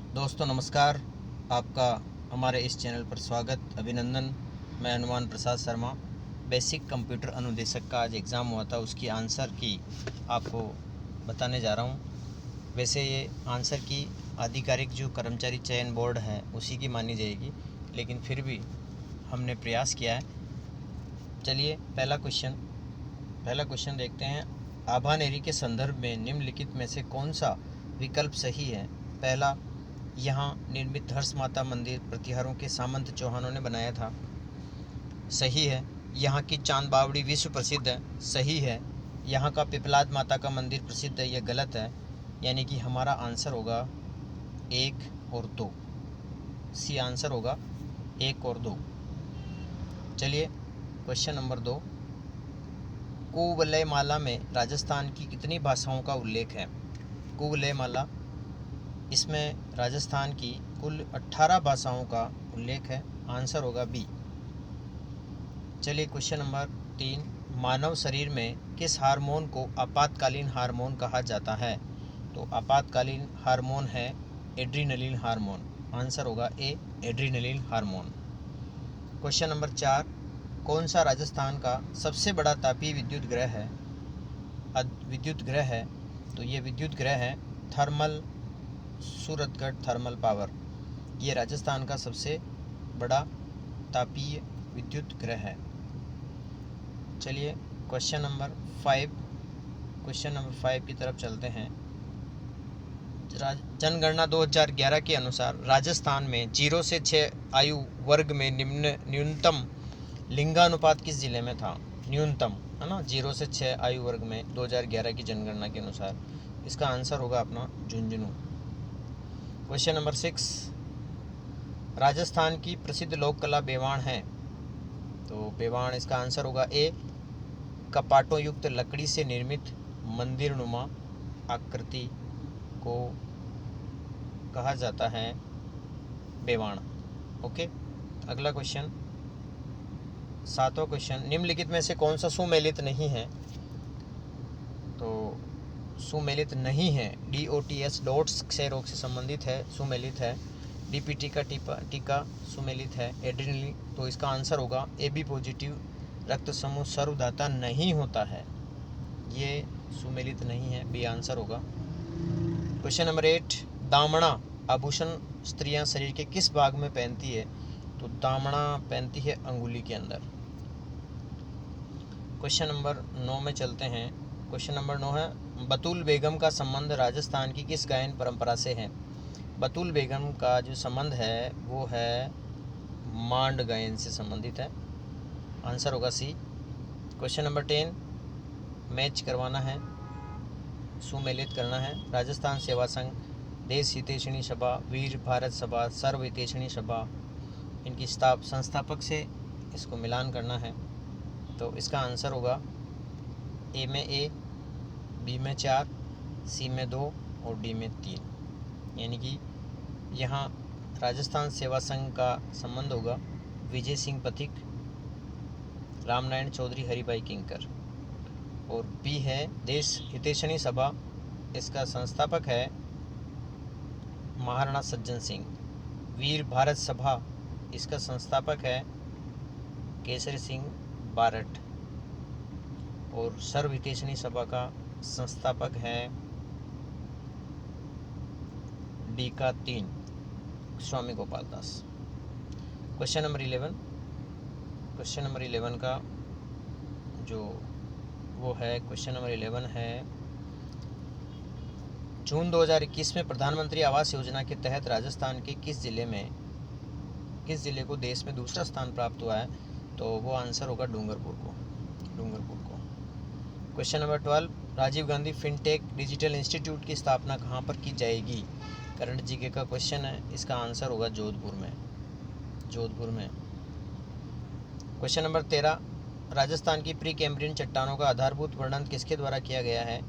दोस्तों नमस्कार। आपका हमारे इस चैनल पर स्वागत, अभिनंदन। मैं हनुमान प्रसाद शर्मा। बेसिक कंप्यूटर अनुदेशक का आज एग्ज़ाम हुआ था, उसकी आंसर की आपको बताने जा रहा हूँ। वैसे ये आंसर की आधिकारिक जो कर्मचारी चयन बोर्ड है उसी की मानी जाएगी, लेकिन फिर भी हमने प्रयास किया है। चलिए पहला क्वेश्चन देखते हैं। आभानेरी के संदर्भ में निम्नलिखित में से कौन सा विकल्प सही है? पहला, यहाँ निर्मित हर्ष माता मंदिर प्रतिहारों के सामंत चौहानों ने बनाया था, सही है। यहाँ की चांद बावड़ी विश्व प्रसिद्ध है, सही है। यहाँ का पिपलाद माता का मंदिर प्रसिद्ध है, यह गलत है। यानी कि हमारा आंसर होगा 1 और 2। सी आंसर होगा 1 और 2। चलिए क्वेश्चन नंबर 2। कुवलय माला में राजस्थान की कितनी भाषाओं का उल्लेख है? कुवलय माला, इसमें राजस्थान की कुल 18 भाषाओं का उल्लेख है। आंसर होगा बी। चलिए क्वेश्चन नंबर 3। मानव शरीर में किस हार्मोन को आपातकालीन हार्मोन कहा जाता है? तो आपातकालीन हार्मोन है एड्रीनलिन हार्मोन। आंसर होगा ए, एड्रीनलिन हार्मोन। Question number 4। कौन सा राजस्थान का सबसे बड़ा तापीय विद्युत ग्रह है? तो ये विद्युत ग्रह है थर्मल सूरतगढ़ थर्मल पावर। ये राजस्थान का सबसे बड़ा तापीय विद्युत ग्रह है। चलिए क्वेश्चन नंबर 5 की तरफ चलते हैं। जनगणना 2011 के अनुसार राजस्थान में 0 से 6 आयु वर्ग में न्यूनतम लिंगानुपात किस जिले में था? न्यूनतम है ना, 0 से 6 आयु वर्ग में 2011 की जनगणना के अनुसार इसका आंसर होगा अपना झुंझुनू। Question number 6। राजस्थान की प्रसिद्ध लोक कला बेवाण है, तो बेवाण इसका आंसर होगा ए, कपाटों युक्त लकड़ी से निर्मित मंदिरनुमा आकृति को कहा जाता है बेवाण। ओके, अगला क्वेश्चन 7वां क्वेश्चन। निम्नलिखित में से कौन सा सुमेलित नहीं है? तो सुमेलित नहीं है DOTS डॉट्स क्षय रोग से संबंधित है, सुमेलित है। DPT का टीका सुमेलित है। एड्रेनलिन, तो इसका आंसर होगा AB पॉजिटिव रक्त समूह सर्वदाता नहीं होता है, ये सुमेलित नहीं है, बी आंसर होगा। Question number 8। दामना आभूषण स्त्रियां शरीर के किस भाग में पहनती है? तो दामना पहनती है अंगुली के अंदर। क्वेश्चन नंबर 9 में चलते हैं। क्वेश्चन नंबर 9 है, बतूल बेगम का संबंध राजस्थान की किस गायन परंपरा से है? बतूल बेगम का जो संबंध है वो है मांड गायन से संबंधित है। आंसर होगा सी। Question number 10। मैच करवाना है, सुमेलित करना है। राजस्थान सेवा संघ, देश हितैषणी सभा, वीर भारत सभा, सर्व हितैषणी सभा, इनकी संस्थापक से इसको मिलान करना है। तो इसका आंसर होगा ए में ए, बी में 4, सी में 2 और डी में 3। यानी कि यहाँ राजस्थान सेवा संघ का संबंध होगा विजय सिंह पथिक, रामनारायण चौधरी, हरिभाई किंकर। और बी है देश हितैषणी सभा, इसका संस्थापक है महाराणा सज्जन सिंह। वीर भारत सभा, इसका संस्थापक है केसरी सिंह बारट। और सर्व हितैषणी सभा का संस्थापक है डी का 3, स्वामी गोपाल दास। क्वेश्चन नंबर 11 का जो वो है, क्वेश्चन नंबर 11 है, जून 2021 में प्रधानमंत्री आवास योजना के तहत राजस्थान के किस जिले को देश में दूसरा स्थान प्राप्त हुआ है? तो वो आंसर होगा डूंगरपुर को। Question number 12। Rajiv Gandhi fintech digital institute की स्थापना कहाँ पर की जाएगी? करंट जीके का क्वेश्चन है, इसका आंसर होगा जोधपुर में। Question number 13। राजस्थान की प्री कैम्ब्रियन चट्टानों का आधारभूत वर्णन किसके द्वारा किया गया है?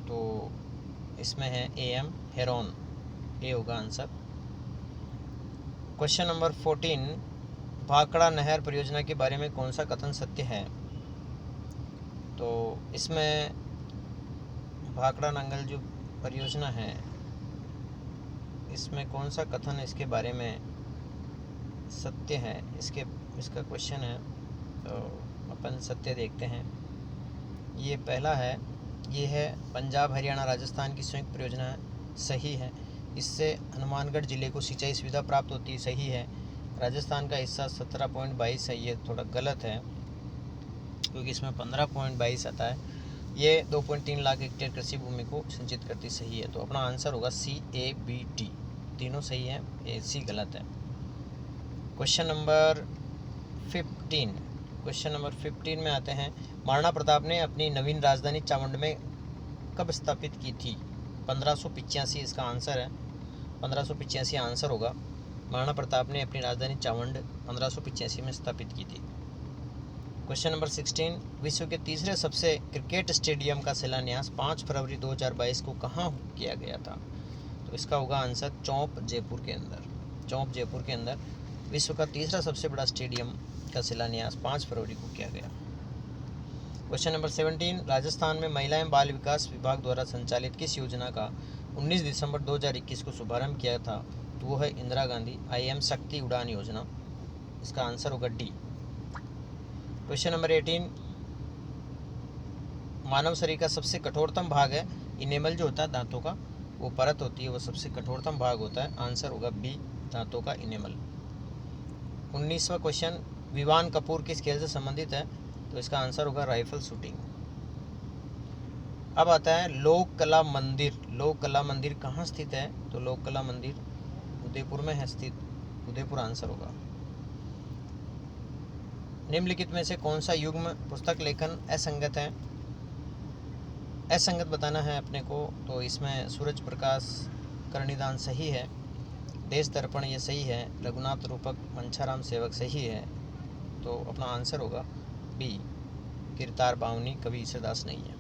तो इसमें है AM हेरोन, ए होगा आंसर। Question number 14। भाखड़ा नहर परियोजना के बारे में कौन सा कथन सत्य है? तो इसमें भाखड़ा नंगल जो परियोजना है इसमें कौन सा कथन इसके बारे में सत्य है, इसका क्वेश्चन है। तो अपन सत्य देखते हैं। ये पहला है, ये है पंजाब हरियाणा राजस्थान की संयुक्त परियोजना है, सही है। इससे हनुमानगढ़ ज़िले को सिंचाई सुविधा प्राप्त होती है, सही है। राजस्थान का हिस्सा 17.22 है, ये थोड़ा गलत है क्योंकि इसमें 15.22 आता है। ये 2.3 लाख हेक्टेयर कृषि भूमि को सिंचित करती, सही है। तो अपना आंसर होगा CABD, तीनों सही है, ए सी गलत है। क्वेश्चन नंबर 15 में आते हैं। महाराणा प्रताप ने अपनी नवीन राजधानी चावंड में कब स्थापित की थी? 1585 इसका आंसर है, 1585 आंसर होगा। महाराणा प्रताप ने अपनी राजधानी चावंड 1585 में स्थापित की थी। क्वेश्चन नंबर 16, विश्व के तीसरे सबसे क्रिकेट स्टेडियम का शिलान्यास 5 फरवरी 2022 को कहाँ किया गया था? तो इसका होगा आंसर चौंप, जयपुर के अंदर। चौंप, जयपुर के अंदर विश्व का तीसरा सबसे बड़ा स्टेडियम का शिलान्यास 5 फरवरी को किया गया। क्वेश्चन नंबर 17, राजस्थान में महिला एवं बाल विकास विभाग द्वारा संचालित किस योजना का 19 दिसंबर 2021 को शुभारंभ किया था? तो वो है इंदिरा गांधी IM शक्ति उड़ान योजना। इसका आंसर होगा डी। क्वेश्चन नंबर 18, मानव शरीर का सबसे कठोरतम भाग है इनेमल, जो होता है दांतों का, वो परत होती है, वो सबसे कठोरतम भाग होता है। आंसर होगा बी, दांतों का इनेमल। 19वां क्वेश्चन, विवान कपूर किस खेल से संबंधित है? तो इसका आंसर होगा राइफल शूटिंग। अब आता है लोक कला मंदिर। लोक कला मंदिर कहाँ स्थित है? तो लोक कला मंदिर उदयपुर में है स्थित, उदयपुर आंसर होगा। निम्नलिखित में से कौन सा युग्म पुस्तक लेखन असंगत है? असंगत बताना है अपने को। तो इसमें सूरज प्रकाश करणिदान सही है, देश दर्पण ये सही है, रघुनाथ रूपक मंछाराम सेवक सही है। तो अपना आंसर होगा बी, किरतार बावनी कवि ईसरदास नहीं है।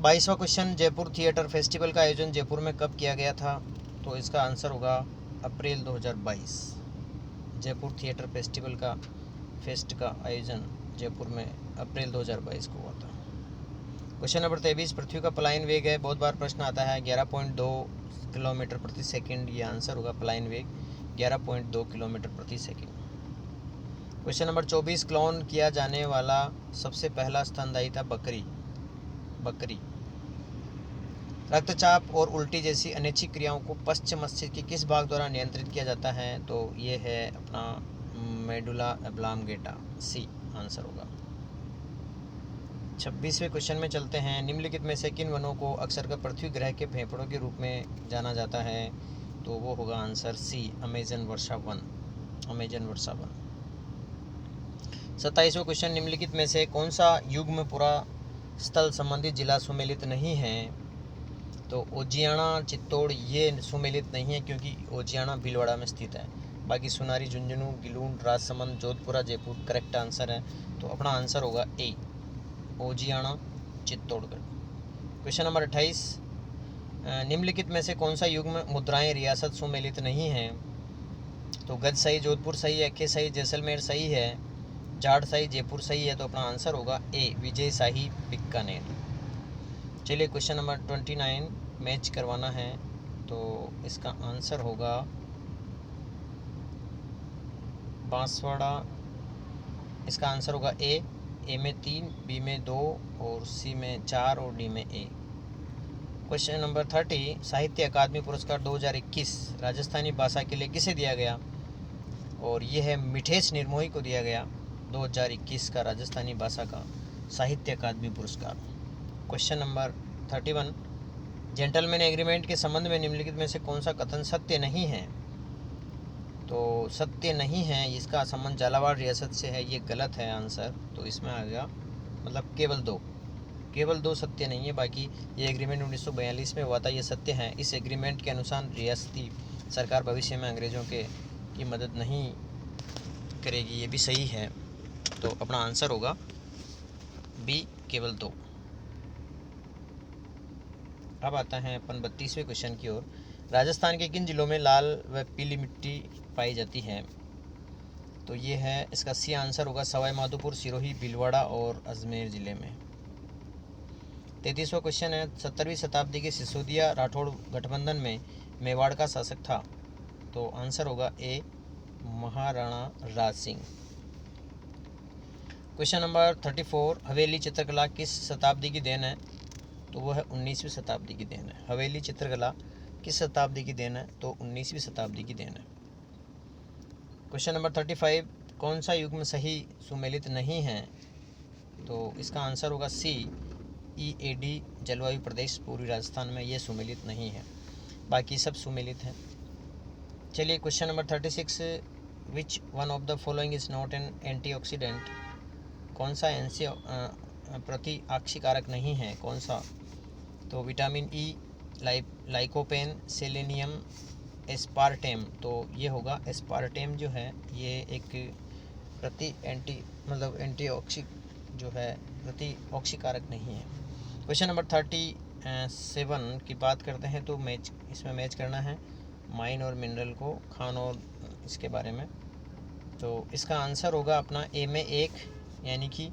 22वां क्वेश्चन, जयपुर थिएटर फेस्टिवल का आयोजन जयपुर में कब किया गया था? तो इसका आंसर होगा अप्रैल 2022। जयपुर थिएटर फेस्टिवल का आयोजन जयपुर में अप्रैल 2022 को हुआ था। क्वेश्चन नंबर 23, पृथ्वी का पलायन वेग है, बहुत बार प्रश्न आता है, 11.2 किलोमीटर प्रति सेकंड। ये आंसर होगा पलायन वेग 11.2 किलोमीटर प्रति सेकंड। क्वेश्चन नंबर 24, क्लोन किया जाने वाला सबसे पहला स्तनधारी था बकरी। रक्तचाप और उल्टी जैसी अनैच्छिक क्रियाओं को पश्च मस्तिष्क के किस भाग द्वारा नियंत्रित किया जाता है? तो ये है अपना मेडुला ऑब्लांगेटा, सी आंसर होगा। 26वें क्वेश्चन में चलते हैं। निम्नलिखित में से किन वनों को अक्सर कर पृथ्वी ग्रह के फेफड़ों के रूप में जाना जाता है? तो वो होगा आंसर सी, अमेजन वर्षा वन। 27वां क्वेश्चन, निम्नलिखित में से कौन सा युग्म पुरा स्थल संबंधित जिला सुमेलित नहीं है? तो ओजियाना, चित्तौड़ ये सुमेलित नहीं है क्योंकि ओजियाना भीलवाड़ा में स्थित है। बाकी सुनारी, झुंझुनू, गिलून, राजसमंद, जोधपुरा, जयपुर करेक्ट आंसर है। तो अपना आंसर होगा ए, ओजियाना, चित्तौड़गढ़। क्वेश्चन नंबर 28, निम्नलिखित में से कौन सा युग्म मुद्राएं रियासत सुमेलित नहीं है? तो गज सही, जोधपुर सही है, अक्खे सही, जैसलमेर सही है, जाट सही, जयपुर सही है। तो अपना आंसर होगा ए, विजय शाही बीकानेर। चलिए क्वेश्चन नंबर 29 मैच करवाना है, तो इसका आंसर होगा बांसवाड़ा। इसका आंसर होगा ए में 3, बी में 2 और सी में 4 और डी में ए। क्वेश्चन नंबर 30, साहित्य अकादमी पुरस्कार 2021 राजस्थानी भाषा के लिए किसे दिया गया? और ये है मिठेश निर्मोही को दिया गया 2021 का राजस्थानी भाषा का साहित्य अकादमी पुरस्कार। क्वेश्चन नंबर 31, जेंटलमैन एग्रीमेंट के संबंध में निम्नलिखित में से कौन सा कथन सत्य नहीं है? तो सत्य नहीं है, इसका संबंध झालावाड़ रियासत से है, ये गलत है आंसर। तो इसमें आ गया मतलब केवल दो सत्य नहीं है, बाकी ये एग्रीमेंट 1942 में हुआ था, ये सत्य है। इस एग्रीमेंट के अनुसार रियासती सरकार भविष्य में अंग्रेज़ों की मदद नहीं करेगी, ये भी सही है। तो अपना आंसर होगा बी, केवल 2। अब आता है अपन 32वें क्वेश्चन की ओर। राजस्थान के किन जिलों में लाल व पीली मिट्टी पाई जाती है? तो ये है, इसका सी आंसर होगा सवाई माधोपुर, सिरोही, भीलवाड़ा और अजमेर ज़िले में। 33वां क्वेश्चन है, 17वीं शताब्दी के सिसोदिया राठौड़ गठबंधन में मेवाड़ का शासक था? तो आंसर होगा ए, महाराणा राज सिंह। क्वेश्चन नंबर 34, हवेली चित्रकला किस शताब्दी की देन है? तो वो है 19वीं शताब्दी की देन है। हवेली चित्रकला किस शताब्दी की देन है? तो 19वीं शताब्दी की देन है। क्वेश्चन नंबर 35, कौन सा युग्म सही सुमेलित नहीं है? तो इसका आंसर होगा सी, EAD जलवायु प्रदेश पूर्वी राजस्थान में ये सुमेलित नहीं है, बाकी सब सुमेलित हैं। चलिए question number 36, which one of the following is not an antioxidant? कौन सा प्रति आक्षिकारक नहीं है, कौन सा? तो vitamin E, lycopene, selenium, aspartame. तो ये होगा एस्पार्टेम जो है ये एक प्रति एंटीऑक्सी जो है प्रति ऑक्सीकारक नहीं है। क्वेश्चन नंबर 37 की बात करते हैं तो इसमें मैच करना है माइन और मिनरल को, खान और इसके बारे में। तो इसका आंसर होगा अपना ए में 1, यानी कि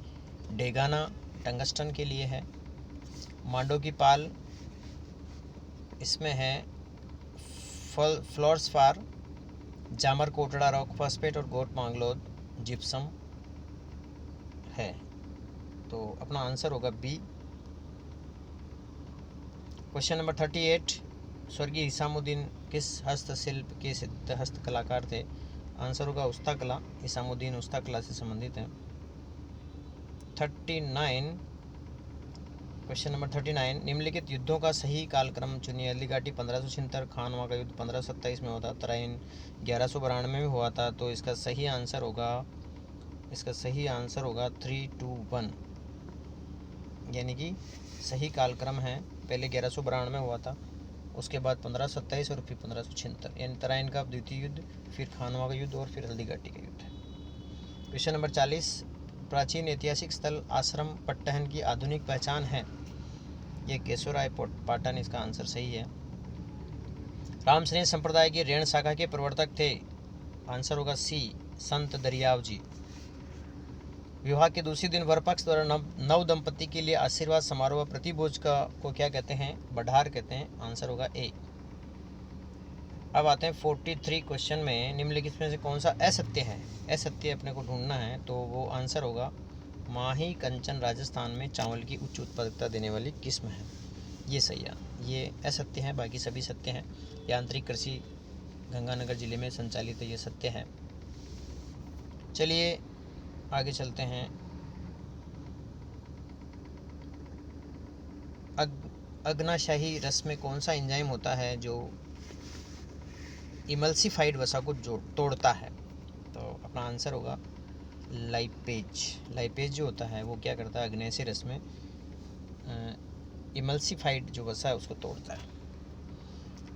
डेगाना टंगस्टन के लिए है। मांडो की पाल, इसमें है फ्लोर्सफार, जामर कोटड़ा रॉक फॉस्फेट और गोट मांगलोद जिप्सम है। तो अपना आंसर होगा बी। क्वेश्चन नंबर 38, स्वर्गीय हिसामुद्दीन किस हस्तशिल्प के सिद्ध हस्तकलाकार थे? आंसर होगा उस्ता कला। हिसामुद्दीन उस्ता कला से संबंधित है। 39, क्वेश्चन नंबर 39, निम्नलिखित युद्धों का सही कालक्रम चुनिए। अली घाटी 1576, खानवा का युद्ध 1527 में हुआ था, तराइन 1192 में हुआ था। तो इसका सही आंसर होगा 3, 2, 1, यानी कि सही कालक्रम है। पहले 1192 में हुआ था, उसके बाद 1527 और फिर 1576, यानी तराइन का द्वितीय युद्ध, फिर खानवा का युद्ध और फिर हल्दी घाटी का युद्ध। क्वेश्चन नंबर 40, प्राचीन ऐतिहासिक स्थल आश्रम पट्टहन की आधुनिक पहचान है? ये केशोराय पाटन इसका आंसर सही है। रामश्रेणी संप्रदाय की रेण शाखा के प्रवर्तक थे? आंसर होगा सी, संत दरियाव जी। विवाह के दूसरे दिन वर पक्ष द्वारा नव दंपति के लिए आशीर्वाद समारोह प्रतिभोज को क्या कहते हैं? बढ़ार कहते हैं। आंसर होगा ए। अब आते हैं 43 क्वेश्चन में, निम्नलिखित में से कौन सा असत्य है? असत्य अपने को ढूंढना है, तो वो आंसर होगा माही कंचन राजस्थान में चावल की उच्च उत्पादकता देने वाली किस्म है। ये सही है, ये असत्य है, बाकी सभी सत्य हैं। यांत्रिक कृषि गंगानगर जिले में संचालित है, ये सत्य है। चलिए आगे चलते हैं। अग्नाशाही रस में कौन सा एंजाइम होता है जो इमल्सिफाइड वसा को तोड़ता है? तो अपना आंसर होगा लाइपेज। लाइपेज जो होता है वो क्या करता है? अग्नेय रस में इमल्सिफाइड जो वसा है उसको तोड़ता है।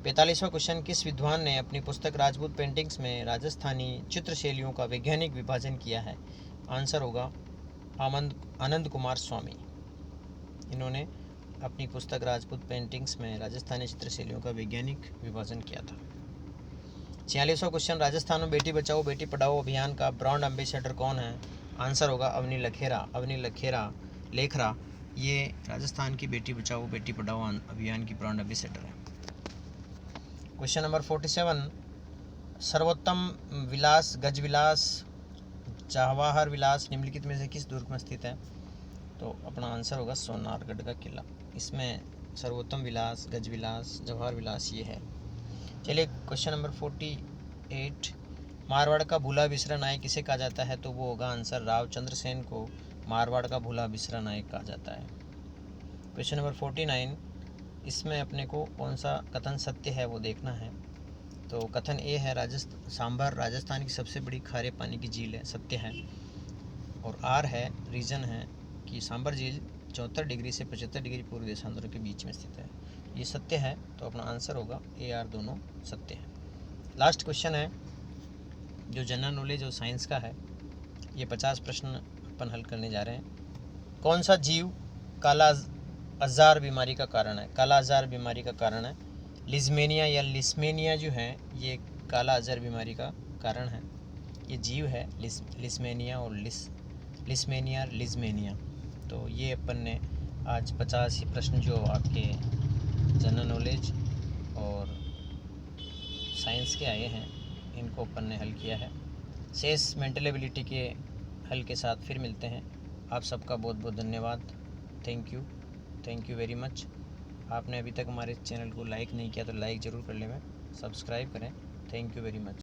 45वां क्वेश्चन, किस विद्वान ने अपनी पुस्तक राजपूत पेंटिंग्स में राजस्थानी चित्र शैलियों का वैज्ञानिक विभाजन किया है? आंसर होगा आनंद कुमार स्वामी। इन्होंने अपनी पुस्तक राजपूत पेंटिंग्स में राजस्थानी चित्र शैलियों का वैज्ञानिक विभाजन किया था। 46वां क्वेश्चन, राजस्थान में बेटी बचाओ बेटी पढ़ाओ अभियान का ब्रांड एम्बेसडर कौन है? आंसर होगा अवनी लेखरा। ये राजस्थान की बेटी बचाओ बेटी पढ़ाओ अभियान की ब्रांड एम्बेसडर है। क्वेश्चन नंबर 47, सर्वोत्तम विलास, गजविलास, जवाहर विलास निम्नलिखित में से किस दुर्ग में स्थित है? तो अपना आंसर होगा सोनारगढ़ का किला। इसमें सर्वोत्तम विलास, गजविलास, जवाहर विलास ये है। चलिए क्वेश्चन नंबर 48, मारवाड़ का भूला बिसरा नायक किसे कहा जाता है? तो वो होगा आंसर रावचंद्र सेन को मारवाड़ का भूला बिसरा नायक कहा जाता है। क्वेश्चन नंबर 49, इसमें अपने को कौन सा कथन सत्य है वो देखना है। तो कथन ए है सांभर राजस्थान की सबसे बड़ी खारे पानी की झील है, सत्य है। और आर है, रीजन है कि सांभर झील 74 डिग्री से 75 डिग्री पूर्व देशांतरों के बीच में स्थित है, ये सत्य है। तो अपना आंसर होगा ए आर, दोनों सत्य है। लास्ट क्वेश्चन है जो जनरल नॉलेज और साइंस का है, ये 50 प्रश्न अपन हल करने जा रहे हैं। कौन सा जीव काला अज़ार बीमारी का कारण है? काला अज़ार बीमारी का कारण है लिस्मेनिया या लिस्मेनिया जो है, ये काला अज़ार बीमारी का कारण है। ये जीव है लिस्मेनिया और लिस्मेनिया। तो ये अपन ने आज 50 प्रश्न जो आपके जनरल नॉलेज और साइंस के आए हैं इनको अपन ने हल किया है। शेष मेंटल एबिलिटी के हल के साथ फिर मिलते हैं। आप सबका बहुत बहुत धन्यवाद। Thank you very much. आपने अभी तक हमारे चैनल को लाइक नहीं किया तो लाइक ज़रूर कर लें, सब्सक्राइब करें। Thank you very much.